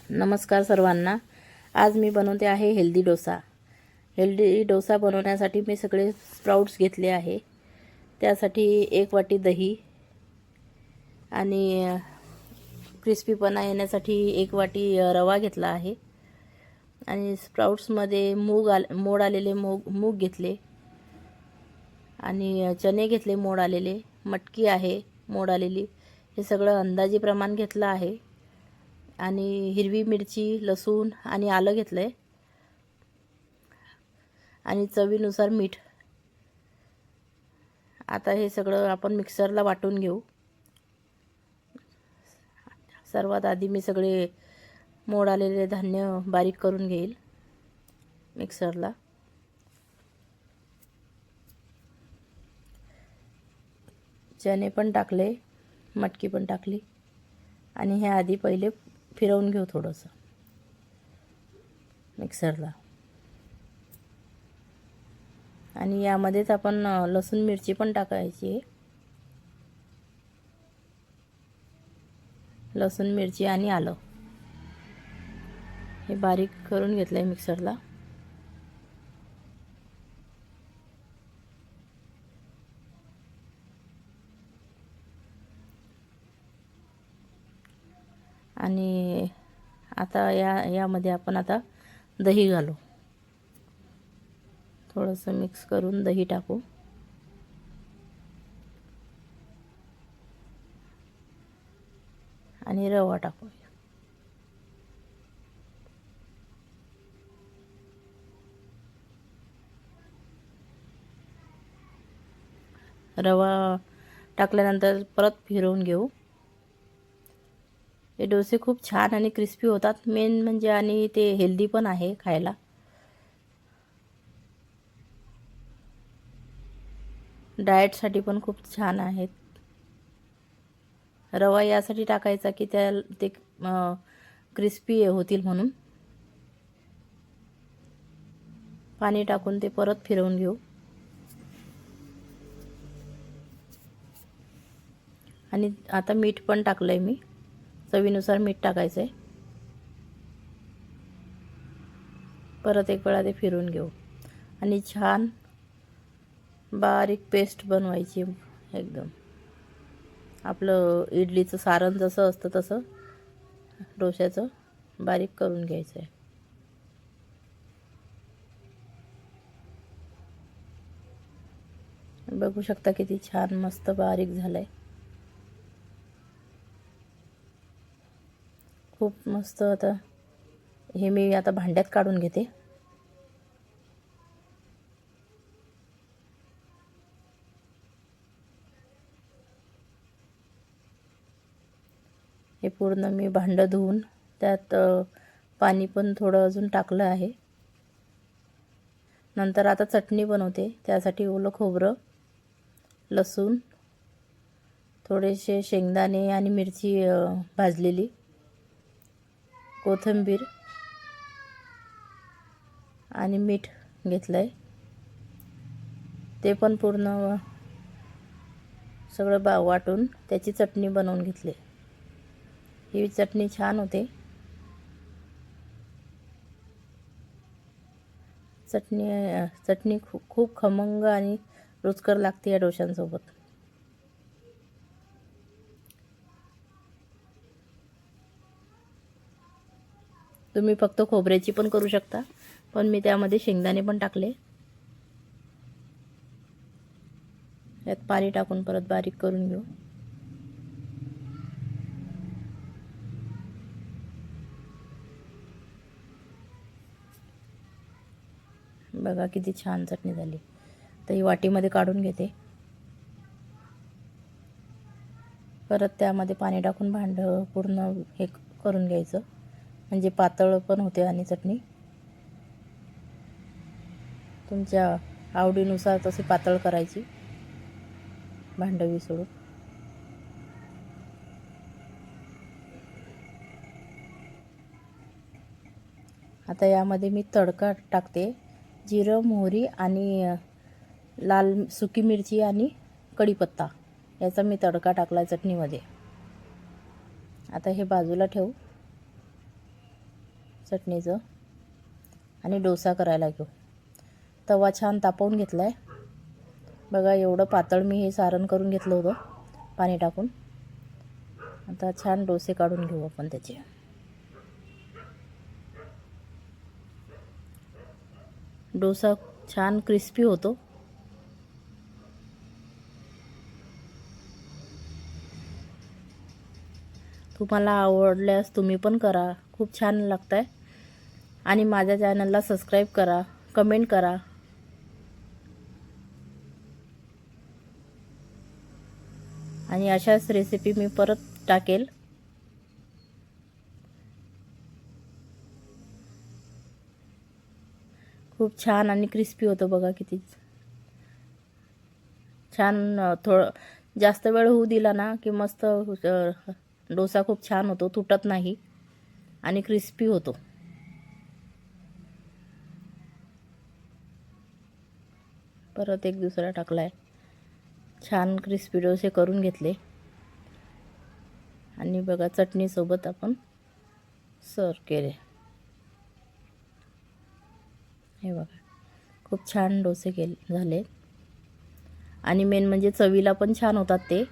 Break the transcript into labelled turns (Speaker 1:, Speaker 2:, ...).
Speaker 1: नमस्कार सर्वांना। आज मी बनवते आहे हेल्दी डोसा। हेल्दी डोसा बनवण्यासाठी मी सगळे स्प्राउट्स घेतले आहे। त्यासाठी 1 वाटी दही आणि क्रिस्पीपणा येण्यासाठी 1 वाटी रवा घेतला आहे आणि स्प्राउट्समध्ये मोड आलेले मूग घेतले आणि चणे घेतले मोड आलेले, मटकी आहे मोड आलेली। हे सगळं अंदाजे प्रमाण घेतलं आहे आणि हिरवी मिरची, लसूण आणि आलं घेतलंय आणि चवीनुसार मीठ। आता हे सगळं आपण मिक्सरला वाटून घेऊ। सर्वात आधी मी सगळे मोड आलेले धान्य बारीक करून घेईल मिक्सरला। चणे पण टाकले, मटकी पण टाकली आणि हे आधी पहिले फिरवून घेऊ थोडंसं मिक्सरला। आणि यामध्येच आपण लसूण मिरची पण टाकायची आहे। लसूण मिरची आणि आलं हे बारीक करून घेतलंय मिक्सरला। आणि आता यामध्ये आपण आता दही घालू। थोडंसं मिक्स करून दही टाकू आणि रवा टाकू। रवा टाकल्यानंतर परत फिरवून घेऊ। हे डोसे खूप छान आणि क्रिस्पी होतात मेन म्हणजे, आणि ते हेल्दी पण आहे खायला। डाएटसाठी पण खूप छान आहेत। रवा यासाठी टाकायचा की ते क्रिस्पी होतील म्हणून। पाणी टाकून ते परत फिरवून घेऊ आणि आता मीठ पण टाकलंय मी, चवीनुसार मीठ टाकायचंय। परत एक वेळा ते फिरवून घेऊ आणि छान बारीक पेस्ट बनवायची एकदम। आपलं इडलीचं सारण जसं असतं तसं डोश्याचं बारीक करून घ्यायचं आहे। बघू शकता किती छान मस्त बारीक झालंय, खूप मस्त। आता हे मी आता भांड्यात काढून घेते। हे पूर्ण मी भांडं धुवून त्यात पाणी पण थोडं अजून टाकलं आहे। नंतर आता चटणी बनवते। त्यासाठी ओलं खोबरं, लसूण, थोडेसे शेंगदाणे आणि मिरची भाजलेली, कोथिंबीर आणि मीठ घेतलंय। ते पण पूर्ण सगळं वाटून त्याची चटणी बनवून घेतली। ही चटणी छान होते। चटणी खूप खमंग आणि रुचकर लागते या डोशांसोबत। तुम्ही फक्त खोबऱ्याची पण करू शकता, पण मी त्यामध्ये शेंगदाणे पण टाकले। यात पाणी टाकून परत बारीक करून घेऊ। बघा किती छान चटणी झाली। तर ही वाटीमध्ये काढून घेते। परत त्यामध्ये पाणी टाकून भांडं पूर्ण हे करून घ्यायचं, म्हणजे पातळ पण होते आणि चटणी तुमच्या आवडीनुसार तशी पातळ करायची भांडं विसळून। आता यामध्ये मी तडका टाकते। जिरं, मोहरी आणि लाल सुकी मिरची आणि कढीपत्ता याचा मी तडका टाकला चटणीमध्ये। आता हे बाजूला ठेवू। चटणीचं आणि डोसा करायला घेऊ. तवा छान तापवून घेतला आहे बघा. एवढं पातळ मी हे सारण करून घेतलं होतं पाणी टाकून. आता छान डोसे काढून घेऊ आपण त्याचे. डोसा छान क्रिस्पी होतो. तुम्हाला आवडल्यास तुम्ही पण करा, खूप छान लागतं आहे. आणि माझ्या चॅनलला सबस्क्राईब करा, कमेंट करा. आणि अशाच रेसिपी मी परत टाकेल. खूप छान आणि क्रिस्पी होतं बघा. किती छान. थोडं जास्त वेळ होऊ दिला ना की मस्त डोसा खूप छान होतो, तुटत नाही आणि क्रिस्पी होतो. परत एक दुसरा टाकलाय. छान क्रिस्पी डोसे करून घेतले आणि बघा चटणी सोबत आपण सर्व केले. हे बघा खूप छान डोसे झाले. आणि मेन म्हणजे चवीला पण छान होतात ते.